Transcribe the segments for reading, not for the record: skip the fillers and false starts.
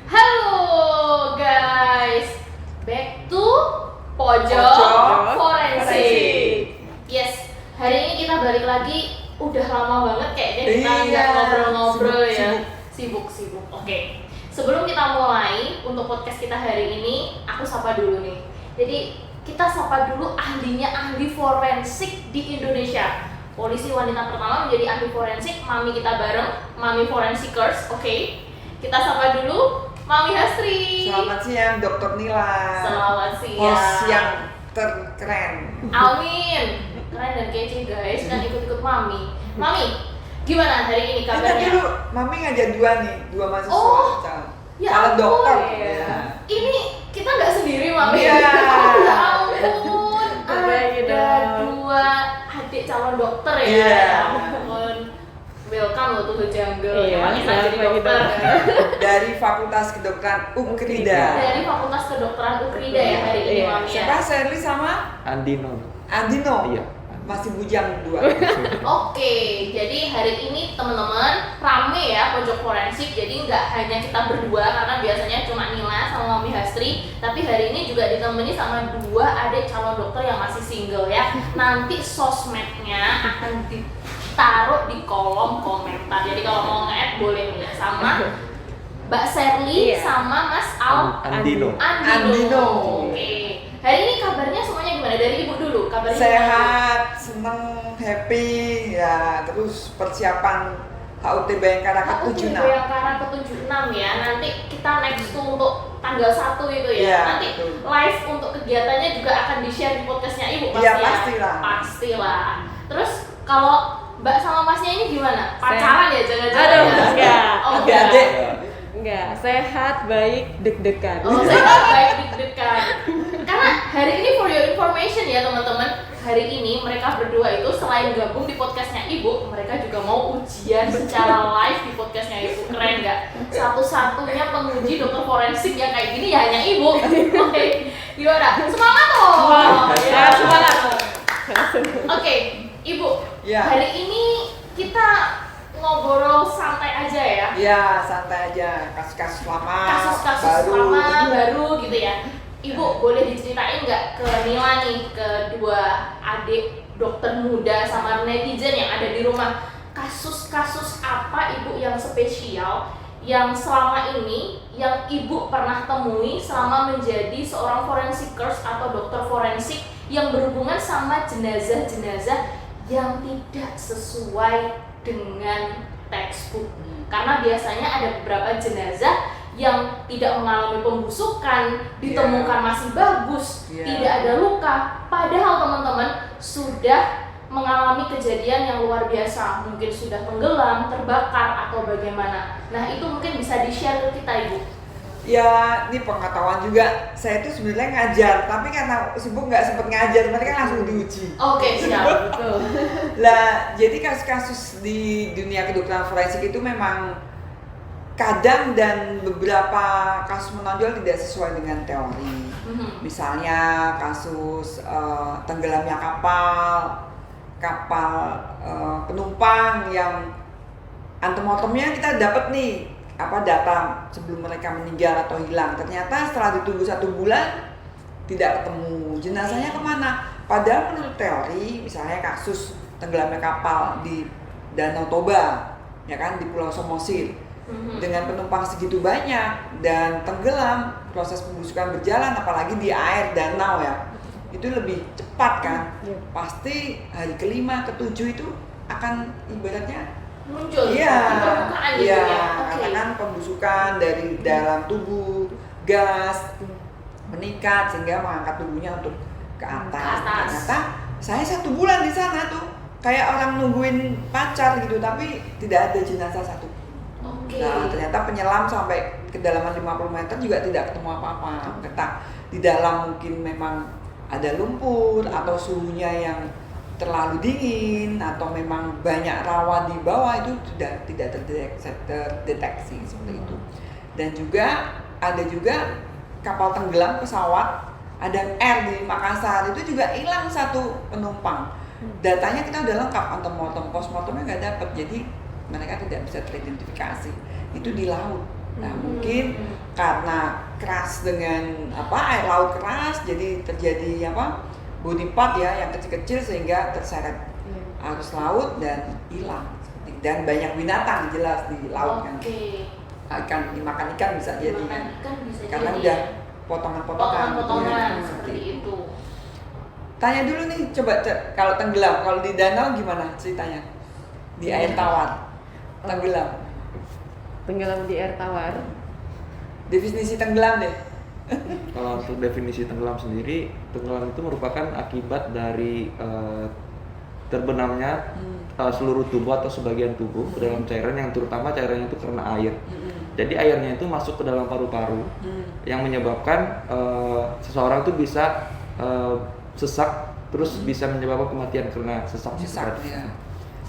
Halo guys, back to Pojok Forensik. Yes, hari ini kita balik lagi. Udah lama banget kayaknya kita nggak ngobrol-ngobrol ya. Sibuk. Oke. Sebelum kita mulai untuk podcast kita hari ini, aku sapa dulu nih. Jadi kita sapa dulu ahli forensik di Indonesia. Polisi wanita pertama menjadi ahli forensik, mami kita bareng, mami forensikers. Oke. Kita sapa dulu Mami Hastri. Selamat siang, Dr. Nila. Selamat siang. Host yang terkeren. Amin. Keren dan kece guys, dan ikut-ikut Mami. Mami, gimana hari ini kabarnya? Tadi dulu, Mami ngajak dua mahasiswa. Oh, ya calon ampun. dokter. Ya. Ini kita nggak sendiri Mami. Iya. Ya ampun. Ada dua adik calon dokter ya. Iya. Welcome loh tuh Jungle. Iya, Emang enak jadi dokter. Dari Fakultas Kedokteran Ukrida. Dari Fakultas Kedokteran Ukrida ya hari ini Iya. Mami ya. Siapa? Sherly sama Andino. Andino. Iya. Masih bujang dua. Oke, jadi hari ini teman-teman rame ya Pojok Forensik. Jadi nggak hanya kita berdua karena biasanya cuma Nila sama Mami Hastri, tapi hari ini juga ditemani sama dua adik calon dokter yang masih single ya. Nanti sosmednya akan ditaruh di kolom komentar. Jadi kalau mau nge-add boleh nih sama Mbak Sherly Iya. sama Mas Andino. Andino. Oke. Hari ini kabarnya semuanya gimana? Dari Ibu dulu, kabarnya gimana? Sehat, seneng, happy, ya terus persiapan HUT Bayangkara ke-76. Bayangkara ke-76 ya. Nanti kita next tuh untuk tanggal 1 itu ya. Iya, Nanti betul. live untuk kegiatannya juga akan di-share di podcastnya Ibu pasti Iya, ya. pastilah. Pastilah. Terus kalau Mbak sama Masnya ini gimana? Pacaran ya jangan-jangan? Aduh, ya? enggak. Oh, Adik-adik. Enggak, sehat, baik, deg-degan. Oh, saya baik deg-degan. Karena hari ini for your information ya teman-teman, hari ini mereka berdua itu selain gabung di podcastnya Ibu, mereka juga mau ujian secara live di podcastnya Ibu. Keren nggak? Satu-satunya penguji dokter forensik yang kayak gini ya hanya Ibu. Oke, gimana? Semangat loh. Ya, Semangat. Oke, Ibu. Ya. Hari ini kita ngobrol santai aja ya. Ya, santai aja. Kasus-kasus lama, Kasus-kasus baru. lama baru gitu ya. Ibu boleh diceritain nggak ke Nila nih, kedua adik dokter muda sama netizen yang ada di rumah, kasus-kasus apa Ibu yang spesial yang selama ini yang Ibu pernah temui selama menjadi seorang forensikers atau dokter forensik yang berhubungan sama jenazah-jenazah yang tidak sesuai dengan textbook. Karena biasanya ada beberapa jenazah yang tidak mengalami pembusukan, ditemukan masih bagus, tidak ada luka, padahal teman-teman sudah mengalami kejadian yang luar biasa, mungkin sudah tenggelam, terbakar atau bagaimana. Nah itu mungkin bisa di-share ke kita Ibu. Ya, ini pengetahuan juga. Saya itu sebenarnya ngajar, tapi karena sibuk nggak sempet ngajar, mereka langsung diuji. Oke, siap. Betul. Lah, jadi kasus-kasus di dunia kedokteran forensik itu memang kadang dan beberapa kasus menonjol tidak sesuai dengan teori. Misalnya kasus tenggelamnya kapal penumpang yang antemortemnya kita dapat nih data sebelum mereka meninggal atau hilang. Ternyata setelah ditunggu 1 bulan tidak ketemu jenazahnya kemana. Padahal menurut teori, misalnya kasus tenggelamnya kapal di Danau Toba, ya kan, di Pulau Samosir, dengan penumpang segitu banyak dan tenggelam, proses pembusukan berjalan, apalagi di air danau ya, itu lebih cepat kan. Pasti hari ke-5, ke-7 itu akan ibaratnya Muncul iya, di permukaan gitu iya, ya. karena kan pembusukan dari dalam tubuh, gas meningkat sehingga mengangkat tubuhnya untuk ke atas. Ternyata saya 1 bulan di sana tuh kayak orang nungguin pacar gitu, tapi tidak ada jenazah satu. Nah, ternyata penyelam sampai kedalaman 50 meter juga tidak ketemu apa-apa. Ternyata di dalam mungkin memang ada lumpur atau suhunya yang terlalu dingin atau memang banyak rawa di bawah, itu tidak terdeteksi seperti itu. Dan juga ada juga kapal tenggelam pesawat Adam Air di Makassar, itu juga hilang 1 penumpang. Datanya kita udah lengkap, antemortem, postmortemnya nggak dapat, jadi mereka tidak bisa teridentifikasi. Itu di laut. Nah mungkin karena keras dengan air laut keras, jadi terjadi body part ya yang kecil-kecil sehingga terseret arus laut dan hilang. Dan banyak binatang jelas di laut kan. Ikan dimakan ikan bisa jadi kan. Karena udah potongan-potongan seperti itu. Tanya dulu nih, coba kalau tenggelam, kalau di danau gimana ceritanya? Di air tawar, tenggelam. Tenggelam di air tawar. Definisi tenggelam deh. Kalau untuk definisi tenggelam sendiri, tenggelam itu merupakan akibat dari terbenamnya seluruh tubuh atau sebagian tubuh ke dalam cairan yang terutama cairannya itu karena air. Jadi airnya itu masuk ke dalam paru-paru yang menyebabkan seseorang itu bisa sesak, terus bisa menyebabkan kematian karena sesak. Ya.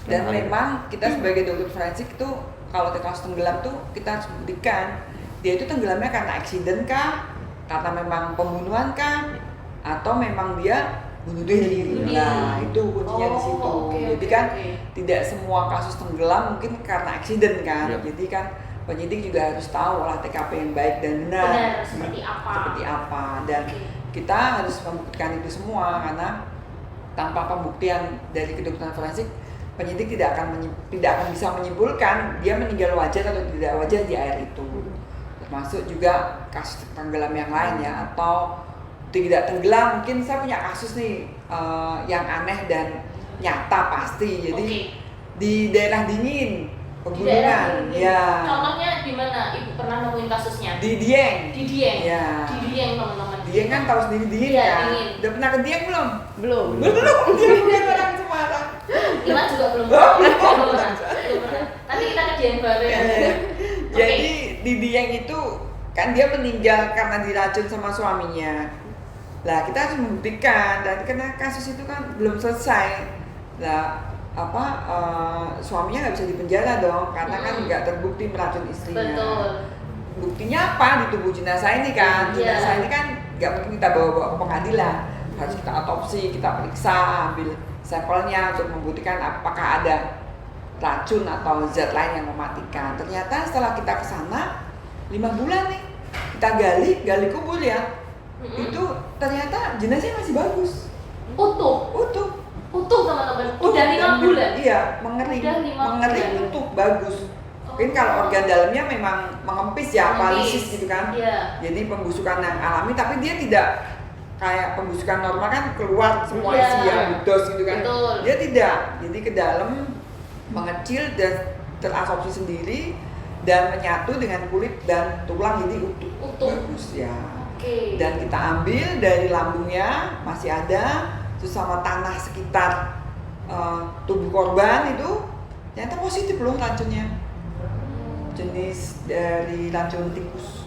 Dan memang kita sebagai dokter forensik itu kalau kasus tenggelam tuh kita harus buktikan dia itu tenggelamnya karena accident kah, karena memang pembunuhan kah, atau memang dia bunuh diri. Nah itu kuncinya di situ. Jadi kan tidak semua kasus tenggelam mungkin karena accident kan. Jadi kan penyidik juga harus tahu olah TKP yang baik dan benar seperti apa. Dan kita harus membuktikan itu semua, karena tanpa pembuktian dari kedokteran forensik penyidik tidak akan bisa menyimpulkan dia meninggal wajar atau tidak wajar di air itu. Termasuk juga kasus tenggelam yang lain ya, atau tidak tenggelam. Mungkin saya punya kasus nih yang aneh dan nyata pasti. Jadi di daerah dingin pegunungan ya. Contohnya di mana Ibu pernah nemuin kasusnya? Di Dieng. Ya. Di Dieng teman-teman. Dieng kan tahu sendiri dingin kan. Udah pernah ke Dieng belum? Belum. Dia bukan orang Semarang. Iman juga belum pernah. Nanti kita ke Dieng bareng. Jadi di Dieng itu kan dia meninggal karena diracun sama suaminya. Lah kita harus membuktikan, dan karena kasus itu kan belum selesai. Lah suaminya nggak bisa dipenjara dong, karena kan nggak terbukti meracun istrinya. Betul. Buktinya apa di tubuh jenazah ini kan? Jenazah ini kan nggak mungkin kita bawa ke pengadilan, harus kita otopsi, kita periksa, ambil sampelnya untuk membuktikan apakah ada racun atau zat lain yang mematikan. Ternyata setelah kita ke sana 5 bulan nih, kita gali kubur ya, itu ternyata jenazahnya masih bagus, utuh teman-teman. Udah 5 bulan. Iya, mengering utuh, bagus. Mungkin kalau organ dalamnya memang mengempis ya, palisis gitu kan. Jadi pembusukan yang alami, tapi dia tidak kayak pembusukan normal kan keluar semua isi yang dos gitu kan. Betul. Dia tidak. Jadi ke dalam mengecil dan terabsorpsi sendiri dan menyatu dengan kulit dan tulang, jadi utuh. Bagus ya. Dan kita ambil dari lambungnya masih ada, terus sama tanah sekitar tubuh korban itu ternyata positif loh racunnya. Jenis dari racun tikus.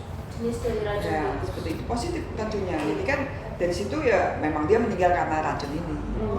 Ya, seperti itu, positif racunnya. Jadi kan dari situ ya memang dia meninggal karena racun ini. Gitu.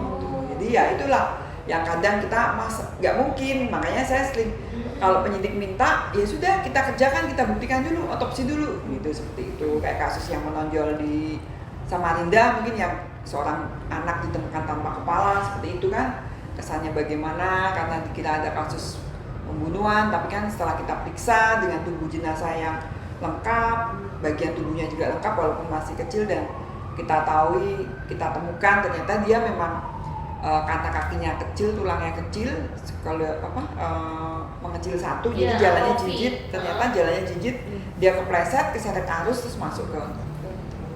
Jadi ya itulah yang kadang kita nggak mungkin, makanya saya sering kalau penyidik minta ya sudah kita kerjakan, kita buktikan dulu, otopsi dulu gitu, seperti itu. Kayak kasus yang menonjol di Samarinda mungkin yang seorang anak ditemukan tanpa kepala, seperti itu kan kesannya bagaimana, karena dikira ada kasus pembunuhan, tapi kan setelah kita periksa dengan tubuh jenazah yang lengkap, bagian tubuhnya juga lengkap walaupun masih kecil, dan kita temukan ternyata dia memang kata kakinya kecil, tulangnya kecil, kalau mengecil satu, jadi jalannya jijit. Ternyata jalannya jijit, dia kepleset, keseret arus, terus masuk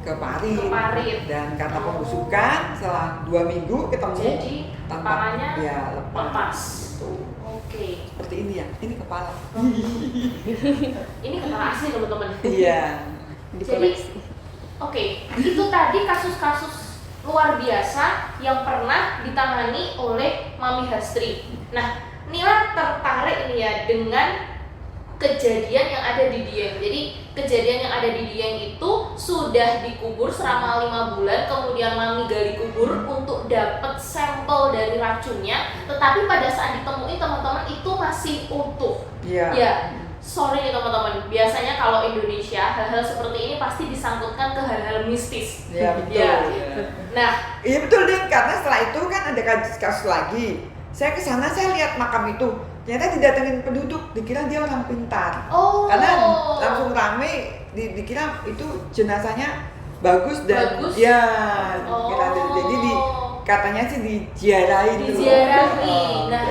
ke parit. Dan karena pembusukan setelah 2 minggu ketemu, jadi kepalanya lepas. Seperti ini ya, ini kepala. Ini kepala asli teman-teman. Iya. Jadi, itu tadi kasus-kasus luar biasa yang pernah ditangani oleh Mami Hastri. Nah, Nila tertarik nih ya dengan kejadian yang ada di Dieng. Jadi kejadian yang ada di Dieng itu sudah dikubur selama 5 bulan, kemudian Mami gali kubur untuk dapat sampel dari racunnya, tetapi pada saat ditemui teman-teman itu masih utuh. Ya, sorry nih teman-teman, biasanya kalau Indonesia hal-hal seperti ini pasti disangkutkan ke hal-hal mistis. Iya betul. Nah, iya betul deh, karena setelah itu kan ada kasus lagi. Saya ke sana, saya lihat makam itu, ternyata didatengin penduduk, dikira dia orang pintar. Karena langsung rame dikira itu jenazahnya bagus dan Bagus? ya Oh. dikira jadi katanya sih diziarahi tuh. Diziarahi. Oh, Nah,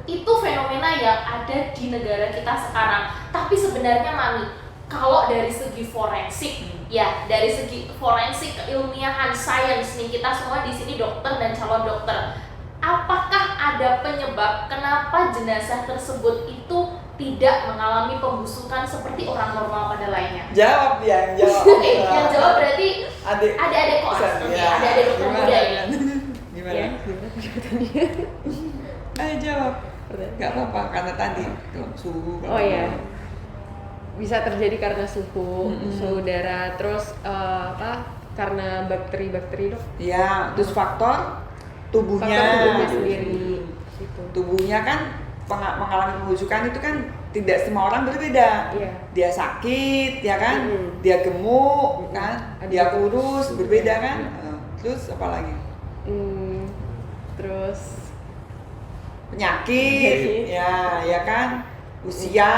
itu fenomena yang ada di negara kita sekarang. Tapi sebenarnya Mami, kalau dari segi forensik, ya dari segi forensik keilmiahan sains nih, kita semua di sini dokter dan calon dokter. Apakah ada penyebab kenapa jenazah tersebut itu tidak mengalami pembusukan seperti orang normal pada lainnya? Jawab dia, yang jawab. Oke, yang jawab berarti adik ada koas. Oke, ada dokter gimana, muda ini. Gimana? Ya, gimana pertanyaannya? Ayo jawab. Gak apa-apa karena tadi suhu. Oh iya, bisa terjadi karena suhu, Mm-mm. suhu udara, terus karena bakteri-bakteri dok. Ya, terus faktor tubuhnya. Faktor tubuhnya sendiri. Gitu. Tubuhnya kan mengalami pembusukan itu kan tidak semua orang berbeda. Iya. Dia sakit, ya kan? Mm. Dia gemuk, kan? Ada Dia juga. kurus, berbeda kan? Terus apa lagi? Terus Penyakit, ya kan? Usia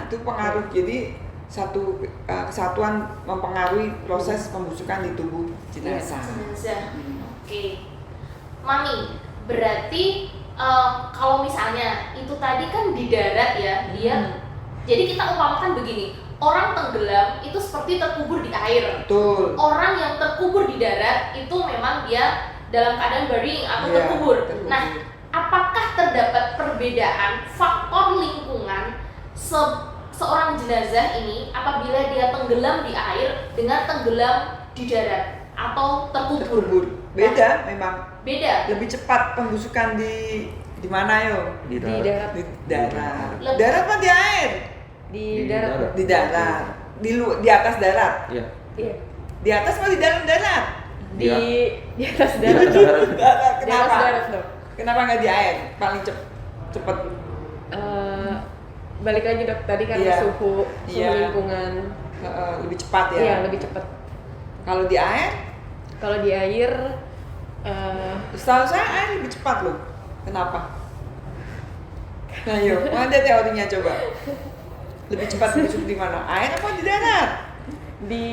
itu pengaruh. Jadi satu kesatuan mempengaruhi proses pembusukan di tubuh jenazah. Jenazah. Hmm. Oke. Mami, berarti kalau misalnya itu tadi kan di darat ya, dia jadi kita umpamakan begini, orang tenggelam itu seperti terkubur di air. Betul. Orang yang terkubur di darat itu memang dia dalam keadaan burying atau Iya, terkubur. terkubur. Nah, apakah terdapat perbedaan faktor lingkungan seorang jenazah ini apabila dia tenggelam di air dengan tenggelam di darat atau terkubur? Terkubur. Beda memang. Beda. Lebih cepat pembusukan di mana yo? Di di darat. darat, Di darat. Lebih- Darat apa di air? di Di darat, darat. Di darat. Di atas darat. Iya. iya, Di atas apa di dalam darat? di Iya. atas darat, Darat. di atas Kenapa? darat dok. Kenapa nggak di air? Paling cepet. Balik lagi dok, tadi karena Iya. suhu Iya. lingkungan, Lebih cepat ya. iya lebih cepat. Kalau di air, Kalau di air, setahu saya air lebih cepat loh. Kenapa? Nah yuk, mana teorinya coba? Lebih cepat busuk di mana? Air apa di darat? di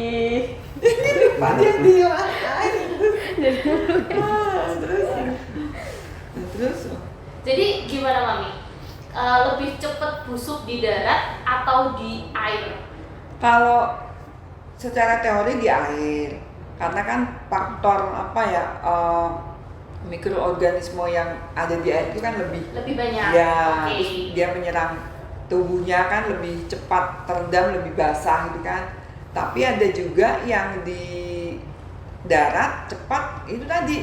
Pak dia di air. Terus. Nah, terus. Jadi gimana Mami? Lebih cepat busuk di darat atau di air? Kalau secara teori di air, karena kan faktor apa ya mikroorganisme yang ada di air itu kan lebih banyak. ya, Oke. terus dia menyerang tubuhnya kan lebih cepat terendam, lebih basah gitu kan. Tapi ada juga yang di darat cepat itu tadi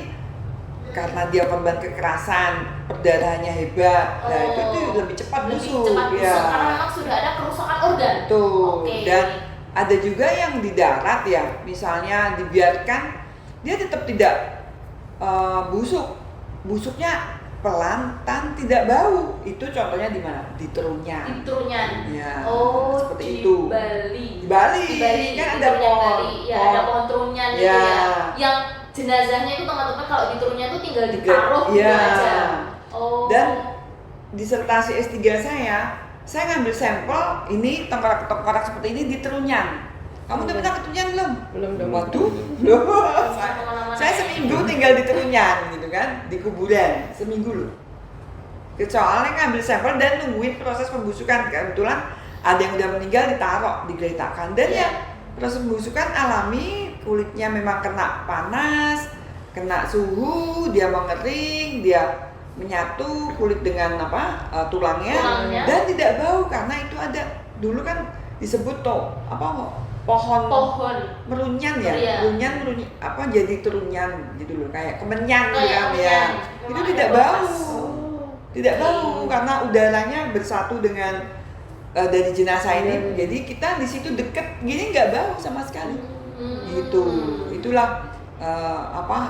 karena dia korban kekerasan, perdarahannya hebat, nah itu tuh lebih cepat Lebih busuk, cepat busuk ya. karena memang sudah ada kerusakan organ. Tuh, Oke. dan ada juga yang di darat ya, misalnya dibiarkan dia tetap tidak busuk, busuknya pelan dan tidak bau. Itu contohnya di mana? Di Trunyan. Di Trunyan. Ya, Oh, seperti di itu. Bali. Di Bali, Di Bali kan di ada Trunyan pohon. Bali. Ya, ada pohon Trunyan itu Ya. ya. Yang jenazahnya itu teman-teman kalau di Trunyan itu tinggal ditaruh gitu Ya. aja. Oh. Dan disertasi S3 saya ngambil sampel ini tengkorak-tengkorak seperti ini di Trunyan. Kamu udah pernah ke Trunyan belum? belum dong. Waduh, Kemana-mana saya ya. seminggu tinggal di Trunyan gitu kan, di kuburan seminggu loh. Soalnya ngambil sampel dan nungguin proses pembusukan. Kebetulan ada yang udah meninggal ditaruh, digeletakkan dan Iya. ya proses pembusukan alami, kulitnya memang kena panas, kena suhu, dia mengering, dia menyatu kulit dengan tulangnya Tulangnya. dan tidak bau karena itu ada dulu kan disebut pohon merunyan ya, Iya. merunyan jadi terunyan gitu loh, kayak kemenyan gitu Kayak kan ya. kemenyan. Itu Memang tidak ada bau. bekas. Tidak bau karena udaranya bersatu dengan dari jenazah ini. Jadi kita di situ deket gini nggak bau sama sekali. Gitu. Itulah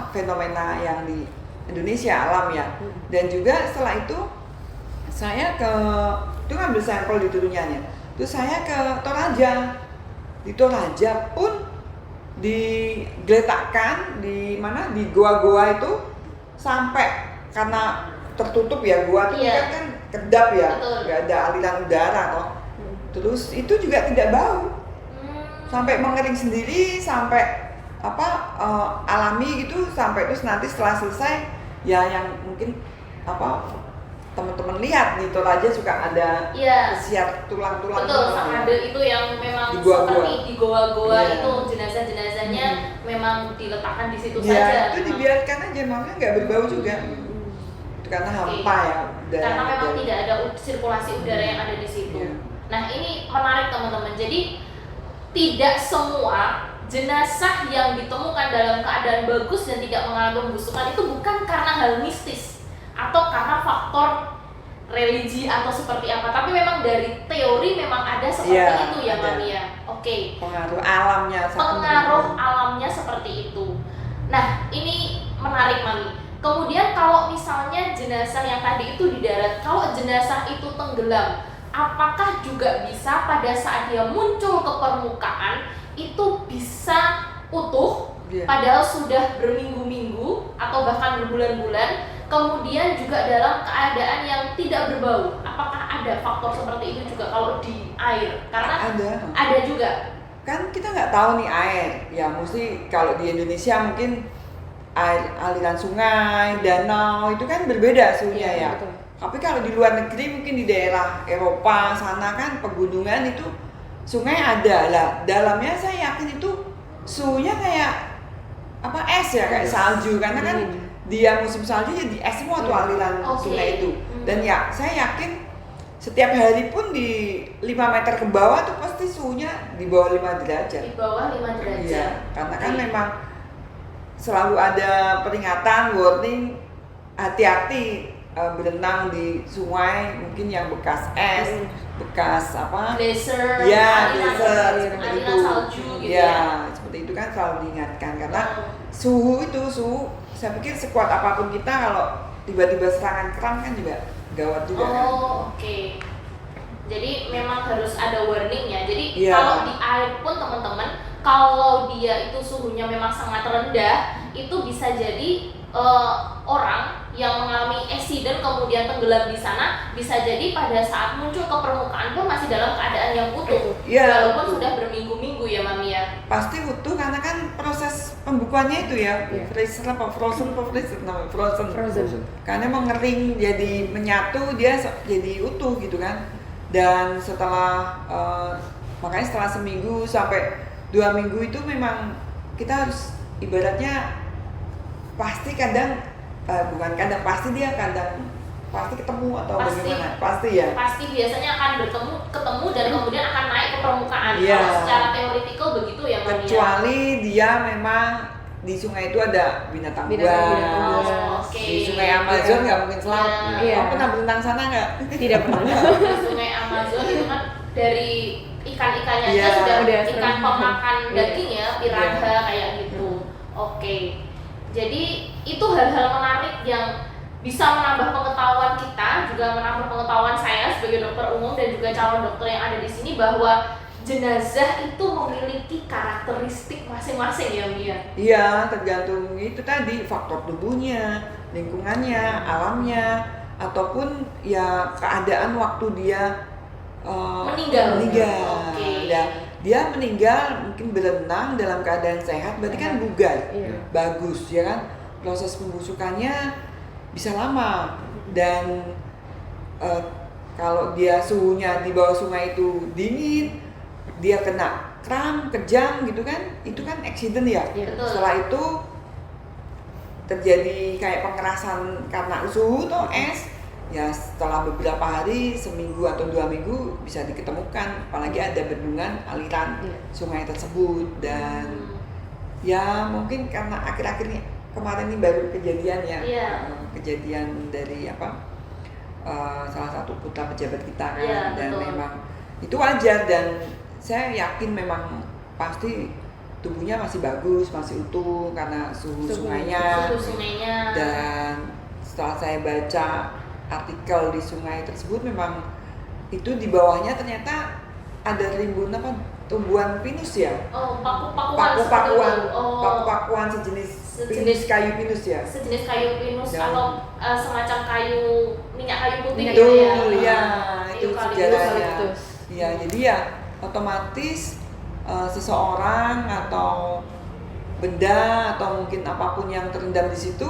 fenomena yang di Indonesia alam ya. Dan juga setelah itu saya itu ngambil sampel di Trunyannya. Terus saya ke Toraja. Di Toraja pun digeletakkan di mana di goa-goa itu sampai karena tertutup ya gua itu Iya. kan kedap ya, Betul. nggak ada aliran udara toh. Terus itu juga tidak bau. sampai mengering sendiri, sampai alami gitu, sampai terus nanti setelah selesai ya yang mungkin teman-teman lihat di Toraja suka ada Iya. siap tulang-tulang. Betul, ada itu yang memang Di goa-goa. seperti di goa-goa Iya. itu jenazah-jenazahnya memang diletakkan di situ Ya saja. itu memang. dibiarkan aja, makanya nggak berbau juga. Itu karena hampa ya. Karena memang tidak ada sirkulasi udara yang ada di situ. Iya. Nah ini menarik teman-teman. Jadi tidak semua jenazah yang ditemukan dalam keadaan bagus dan tidak mengalami pembusukan itu bukan karena hal mistis atau karena faktor religi atau seperti apa, tapi memang dari teori memang ada seperti Iya, itu ya ada. Mami ya. Oke. Pengaruh alamnya. Pengaruh alamnya seperti itu. Nah, ini menarik Mami. Kemudian kalau misalnya jenazah yang tadi itu di darat, kalau jenazah itu tenggelam, apakah juga bisa pada saat dia muncul ke permukaan itu bisa utuh, Iya. padahal sudah berminggu-minggu atau bahkan berbulan-bulan, kemudian juga dalam keadaan yang tidak berbau? Apakah ada faktor seperti itu juga kalau di air? Karena ada juga. Kan kita nggak tahu nih air, ya mesti kalau di Indonesia mungkin air aliran sungai, danau itu kan berbeda suhunya Iya, ya. betul. Tapi kalau di luar negeri mungkin di daerah Eropa sana kan pegunungan itu sungai ada lah. Dalamnya saya yakin itu suhunya kayak es ya, kayak salju karena kan dia musim salju jadi es semua tuh aliran Oke. sungai itu. Dan ya saya yakin setiap hari pun di 5 meter ke bawah tuh pasti suhunya di bawah 5 derajat. Di bawah 5 derajat. Iya, karena kan Oke. memang selalu ada peringatan, warning, hati-hati berenang di sungai mungkin yang bekas es, bekas Glacier, ya, aliran- glacier seperti aliran itu. salju gitu Ya, ya. seperti itu kan selalu diingatkan karena Oh. suhu saya pikir sekuat apapun kita kalau tiba-tiba serangan kram kan juga gawat juga kan. Oh, oke. Jadi memang harus ada warningnya. Jadi Iya. kalau di air pun teman-teman, kalau dia itu suhunya memang sangat rendah, itu bisa jadi orang yang mengalami accident kemudian tenggelam di sana, bisa jadi pada saat muncul ke permukaan pun masih dalam keadaan yang utuh. Iya, Walaupun betul. sudah berminggu-minggu ya Mami ya. Pasti utuh karena kan proses pembukuannya itu ya, Iya. freezer apa frozen apa freezer namanya frozen. Frozen. Karena mengering jadi menyatu dia jadi utuh gitu kan. Dan setelah makanya setelah seminggu sampai 2 minggu itu memang kita harus ibaratnya pasti kadang bukan kadang pasti dia kadang pasti ketemu atau Pasti. bagaimana pasti ya. Pasti biasanya akan ketemu dan kemudian akan naik ke permukaan. Iya. Kalau secara teoritikal begitu ya Mami ya. Kecuali dia memang di sungai itu ada binatang Binatang buas. buas. Oh, oke. Di sungai Amazon nggak mungkin selamat. Iya. Kamu pernah berenang sana nggak? Tidak pernah. Di sungai Amazon itu kan dari ikan-ikannya aja Iya, sudah udah ikan serem. pemakan Iya. daging ya, piranha kayak gitu. Oke. Jadi itu hal-hal menarik yang bisa menambah pengetahuan kita, juga menambah pengetahuan saya sebagai dokter umum dan juga calon dokter yang ada di sini bahwa jenazah itu memiliki karakteristik masing-masing ya Mia. Iya, tergantung itu tadi faktor tubuhnya, lingkungannya, alamnya, ataupun ya keadaan waktu dia Meninggal. Oke. Ya, dia meninggal mungkin berenang dalam keadaan sehat, berarti kan bugar, Iya. bagus ya kan. Proses pembusukannya bisa lama dan kalau dia suhunya di bawah sungai itu dingin, dia kena kram, kejang gitu kan, itu kan accident ya. Iya. Betul. Setelah itu terjadi kayak pengerasan karena suhu atau es, ya setelah beberapa hari, seminggu atau 2 minggu bisa diketemukan, apalagi ada bendungan aliran Iya. sungai tersebut. Dan Hmm. ya mungkin karena akhir-akhir ini kemarin ini baru kejadian ya, Iya. kejadian dari salah satu putra pejabat kita kan, Iya, dan betul. memang itu wajar dan saya yakin memang pasti tubuhnya masih bagus, masih utuh karena suhu Suhu. sungainya. Suhu sungainya. Dan setelah saya baca artikel di sungai tersebut memang itu di bawahnya ternyata ada rimbun tumbuhan pinus ya. Oh, paku-pakuan seperti Paku-pakuan, itu. Oh. paku-pakuan sejenis Sejenis- kayu pinus ya. Sejenis kayu pinus Daun. atau semacam kayu minyak kayu putih Minyak gitu Betul, ya. iya, Ah, itu eukaliptus. sejarahnya. Eukaliptus. Iya, jadi ya otomatis seseorang atau benda atau mungkin apapun yang terendam di situ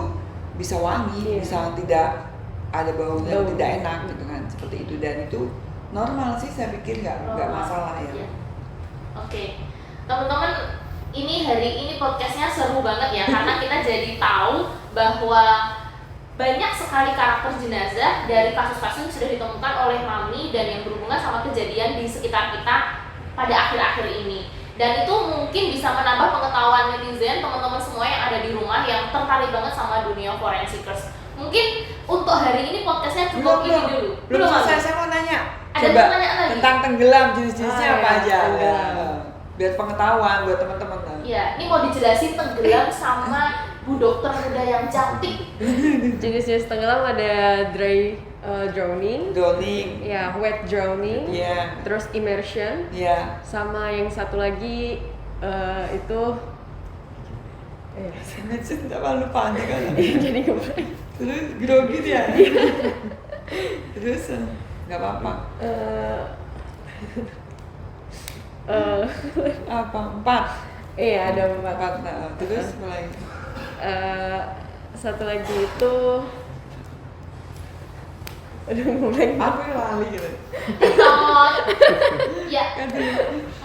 bisa wangi, Iya. bisa tidak ada bau yang Bau. tidak enak gitu kan, seperti itu. Dan itu normal sih, saya pikir nggak masalah ya. Iya. Oke, teman-teman, ini hari ini podcastnya seru banget ya karena kita jadi tahu bahwa banyak sekali karakter jenazah dari kasus-kasus yang sudah ditemukan oleh Mami dan yang berhubungan sama kejadian di sekitar kita pada akhir-akhir ini. Dan itu mungkin bisa menambah pengetahuan netizen, teman-teman semua yang ada di rumah yang tertarik banget sama dunia forensikers. Mungkin untuk hari ini podcastnya cukup ini dulu. Belum selesai, Mami? saya mau nanya. Ada Coba pertanyaan lagi? tentang tenggelam, jenis-jenisnya apa ya, aja? tenggelam. Ya. Biar pengetahuan buat teman-teman. Iya, ini mau dijelasin tenggelam sama Bu Dokter muda yang cantik. Jenis-jenis tenggelam ada dry drowning, Drowning. ya wet drowning, Iya. terus immersion, Iya. sama yang satu lagi itu Apa lupa nih kan? jadi kembali Terus grogi dia. Terus nggak apa-apa. Apa? 4. iya ada 4. Nah, terus apa lagi? Satu lagi itu aduh ngomong Aku yang lali gitu. Oh, ya.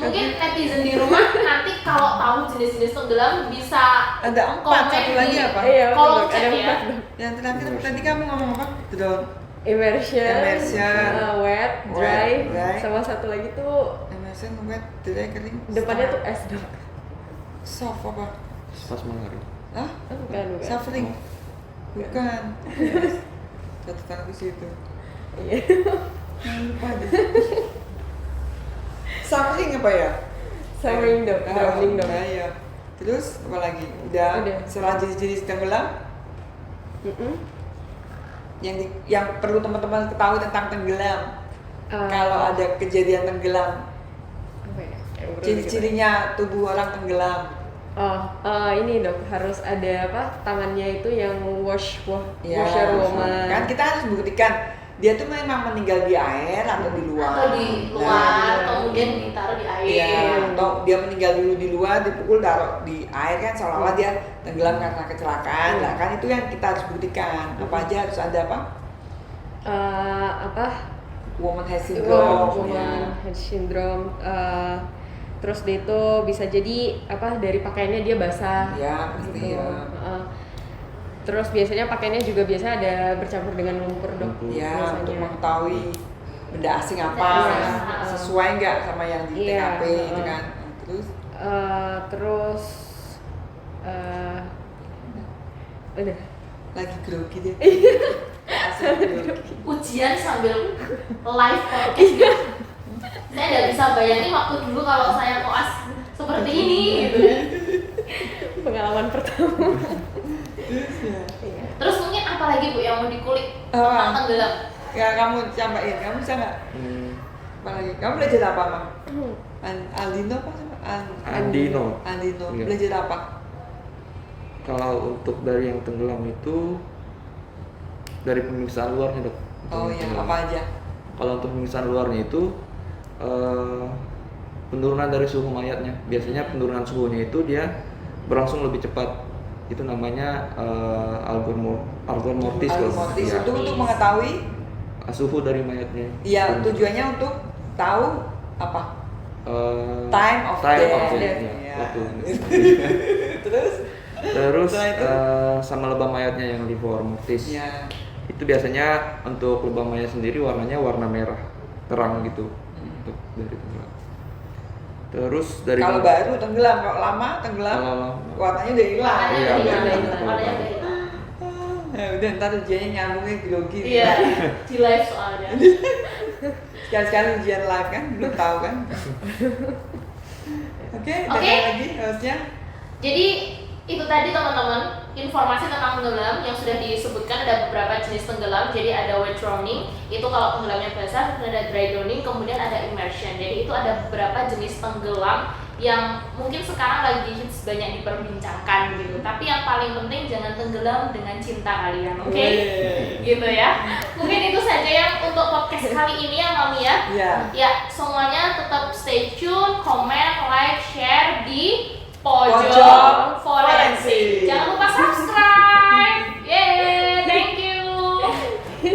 Mungkin netizen di rumah nanti kalau tahu jenis-jenis tenggelam bisa Ada 4. komen Satu lagi di apa? iya kolom betul, chat ada ya. 4. Yang terakhir tadi kamu ngomong apa? Drown. Immersion, wet, dry, dry. sama satu lagi tuh Emerson, wet, dry, kering. depannya tuh S dong. Soft apa? Pas mengalir. Hah? Bukan. Suffering? Bukan. Catatan aku situ. Iya. Lupa deh. Suffering apa ya? Suffering dong, drowning dong. Nah, iya. Terus apa lagi? Udah. Udah. Setelah jenis-jenis tenggelam, yang perlu teman-teman ketahui tentang tenggelam. Kalau ada kejadian tenggelam, apa ya? Yang perlu ciri-cirinya tubuh orang tenggelam. Ini dok harus ada apa? Tangannya itu yang Ya, washerwoman. kan kita harus buktikan dia tuh memang meninggal di air atau di luar. Atau di luar, Nah, kemudian ditaruh di air. iya, atau dia meninggal dulu di luar, dipukul taruh di air kan seolah-olah dia tenggelam karena kecelakaan. Lah kan itu yang kita harus buktikan. Apa aja harus ada apa? Apa? Woman head syndrome. Woman head syndrome. Terus dia itu bisa jadi apa dari pakaiannya dia basah. Ya, pasti gitu. ya. Terus biasanya pakaiannya juga biasa ada bercampur dengan lumpur dok. Ya, untuk biasanya. mengetahui benda asing apa Benda asing. sesuai nggak sama yang di Iya, TKP gitu kan. Terus Terus udah. lagi grogi dia. Iya. Asik grogi. Ujian sambil live podcast gitu. Saya nggak bisa bayangin waktu dulu kalau saya koas seperti ini gitu ya. Pengalaman pertama. Terus ya. Iya. Terus mungkin apa lagi Bu yang mau dikulik tentang tenggelam? Ya kamu cobain, kamu bisa nggak? Apa lagi? Kamu belajar apa, Mang? Aldino apa sama? Andino. Andino. Iya. Belajar apa? Kalau untuk dari yang tenggelam itu dari pemeriksaan luarnya dok. Oh ya, Tenggelam. apa aja? Kalau untuk pemeriksaan luarnya itu penurunan dari suhu mayatnya. Biasanya penurunan suhunya itu dia berlangsung lebih cepat. Itu namanya algor mortis. Algor kalau- mortis ya. itu untuk mengetahui, Suhu dari mayatnya. ya tujuannya untuk tahu apa? Time of time death. of death, ya. Ya. Waktu. Terus? Terus Setelah itu? sama lebam mayatnya yang livor mortis. Ya. Itu biasanya untuk lebam mayat sendiri warnanya warna merah terang gitu. Untuk dari tenggelam. Terus dari Kalau baru tenggelam, kalau lama tenggelam, Kalau lama. warnanya udah hilang. Warnanya Iya, udah udah hilang, hilang. warnanya udah hilang. Ya udah ntar ujiannya nyambungnya grogi. Iya, di live soalnya. Sekali-sekali ujian live kan, belum tahu kan. Oke, ada Oke. lagi hostnya. Jadi itu tadi teman-teman informasi tentang tenggelam yang sudah disebutkan. Ada beberapa jenis tenggelam. Jadi ada wet drowning, itu kalau tenggelamnya basah, kemudian ada dry drowning, kemudian ada immersion. Jadi itu ada beberapa jenis tenggelam yang mungkin sekarang lagi hits banyak diperbincangkan gitu. Tapi yang paling penting jangan tenggelam dengan cinta kalian, oke? Gitu ya. Mungkin itu saja yang untuk podcast kali ini ya Mami ya. Iya. Ya, semuanya tetap stay tune, comment, like,